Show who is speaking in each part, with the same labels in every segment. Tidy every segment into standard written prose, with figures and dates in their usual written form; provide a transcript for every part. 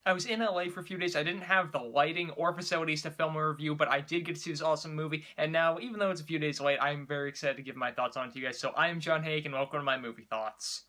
Speaker 1: I was in LA for a few days. I didn't have the lighting or facilities to film a review, but I did get to see this awesome movie. And now, even though it's a few days late, I'm very excited to give my thoughts on it to you guys. So I am John Hayeck, and welcome to my movie thoughts.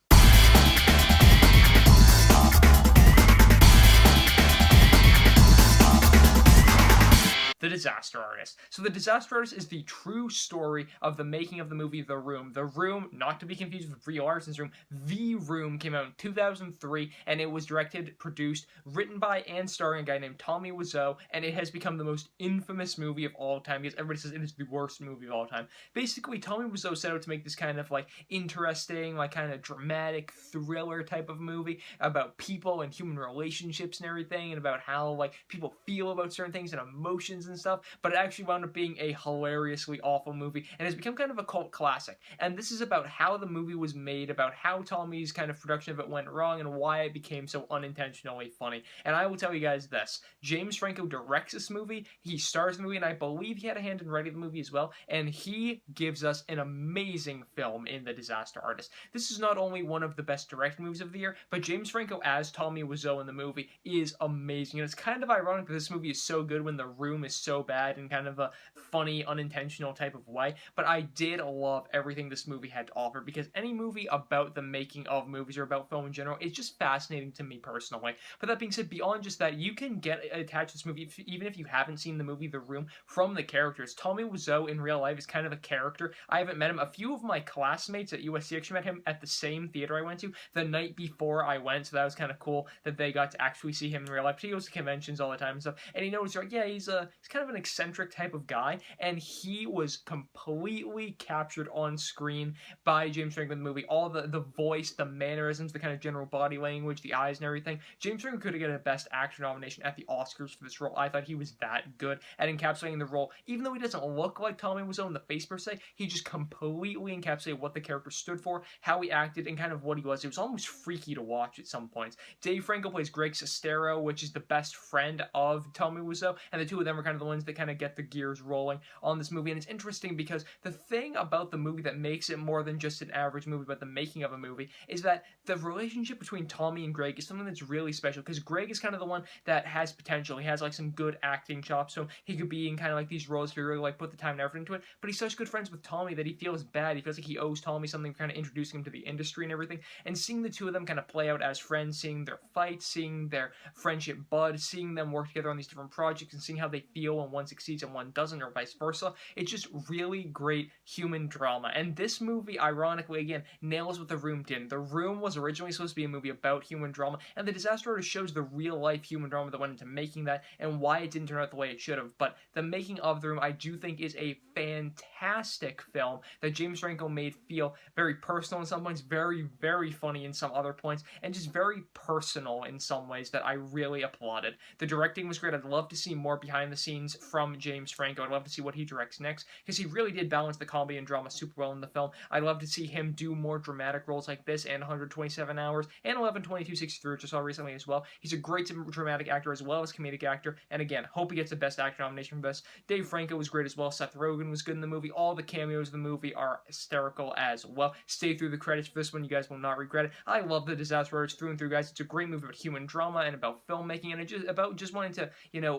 Speaker 1: The Disaster Artist. So The Disaster Artist is the true story of the making of the movie The Room. The Room, not to be confused with Brie Larson's Room, The Room came out in 2003, and it was directed, produced, written by, and starring a guy named Tommy Wiseau, and it has become the most infamous movie of all time because everybody says it is the worst movie of all time. Basically, Tommy Wiseau set out to make this kind of interesting, kind of dramatic thriller type of movie about people and human relationships and everything, and about how people feel about certain things and emotions and stuff, but it actually wound up being a hilariously awful movie and has become kind of a cult classic. And this is about how the movie was made, about how Tommy's kind of production of it went wrong, and why it became so unintentionally funny. And I will tell you guys this: James Franco directs this movie, he stars in the movie, and I believe he had a hand in writing the movie as well, and he gives us an amazing film in The Disaster Artist. This is not only one of the best directed movies of the year, but James Franco as Tommy Wiseau in the movie is amazing. And it's kind of ironic that this movie is so good when The Room is so bad in kind of a funny, unintentional type of way, but I did love everything this movie had to offer, because any movie about the making of movies or about film in general is just fascinating to me personally. But that being said, beyond just that, you can get attached to this movie, even if you haven't seen the movie The Room, from the characters. Tommy Wiseau in real life is kind of a character. I haven't met him. A few of my classmates at USC actually met him at the same theater I went to the night before I went, so that was kind of cool that they got to actually see him in real life. He goes to conventions all the time and stuff, and he knows, yeah, he's kind of an eccentric type of guy, and he was completely captured on screen by James Franco in the movie. All the voice, the mannerisms, the kind of general body language, the eyes and everything. James Franco could have gotten a Best Actor nomination at the Oscars for this role. I thought he was that good at encapsulating the role. Even though he doesn't look like Tommy Wiseau in the face per se, he just completely encapsulated what the character stood for, how he acted, and kind of what he was. It was almost freaky to watch at some points. Dave Franco plays Greg Sestero, which is the best friend of Tommy Wiseau, and the two of them are kind of the ones that kind of get the gears rolling on this movie. And it's interesting because the thing about the movie that makes it more than just an average movie, but the making of a movie, is that the relationship between Tommy and Greg is something that's really special, because Greg is kind of the one that has potential. He has some good acting chops, so he could be in kind of these roles if he really put the time and effort into it, but he's such good friends with Tommy that he feels bad. He feels like he owes Tommy something for kind of introducing him to the industry and everything, and seeing the two of them kind of play out as friends, seeing their fights, seeing their friendship bud, seeing them work together on these different projects, and seeing how they feel when one succeeds and one doesn't, or vice versa. It's just really great human drama. And this movie, ironically, again, nails what The Room did. The Room was originally supposed to be a movie about human drama, and The Disaster Artist shows the real-life human drama that went into making that and why it didn't turn out the way it should have. But the making of The Room, I do think, is a fantastic film that James Franco made feel very personal in some points, very, very funny in some other points, and just very personal in some ways that I really applauded. The directing was great. I'd love to see more behind the scenes from James Franco. I'd love to see what he directs next, because he really did balance the comedy and drama super well in the film. I'd love to see him do more dramatic roles like this, and 127 Hours, and 11/22/63, which I saw recently as well. He's a great dramatic actor as well as comedic actor, and again, hope he gets a Best Actor nomination for this. Dave Franco was great as well. Seth Rogen was good in the movie. All the cameos in the movie are hysterical as well. Stay through the credits for this one. You guys will not regret it. I love The Disaster Artist through and through, guys. It's a great movie about human drama and about filmmaking, and it's just about wanting to,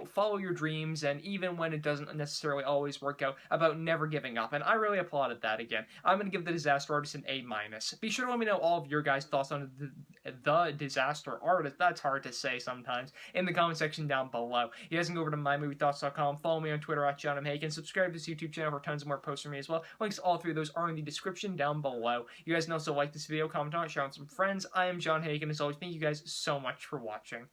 Speaker 1: follow your dreams, and even when it doesn't necessarily always work out, about never giving up. And I really applauded that again. I'm going to give The Disaster Artist an A-. Be sure to let me know all of your guys' thoughts on the Disaster Artist. That's hard to say sometimes. In the comment section down below. You guys can go over to mymoviethoughts.com, follow me on Twitter at John M. Hayeck, and subscribe to this YouTube channel for tons more posts from me as well. Links to all three of those are in the description down below. You guys can also like this video, comment on it, share it with some friends. I am John Hayeck, and as always, thank you guys so much for watching.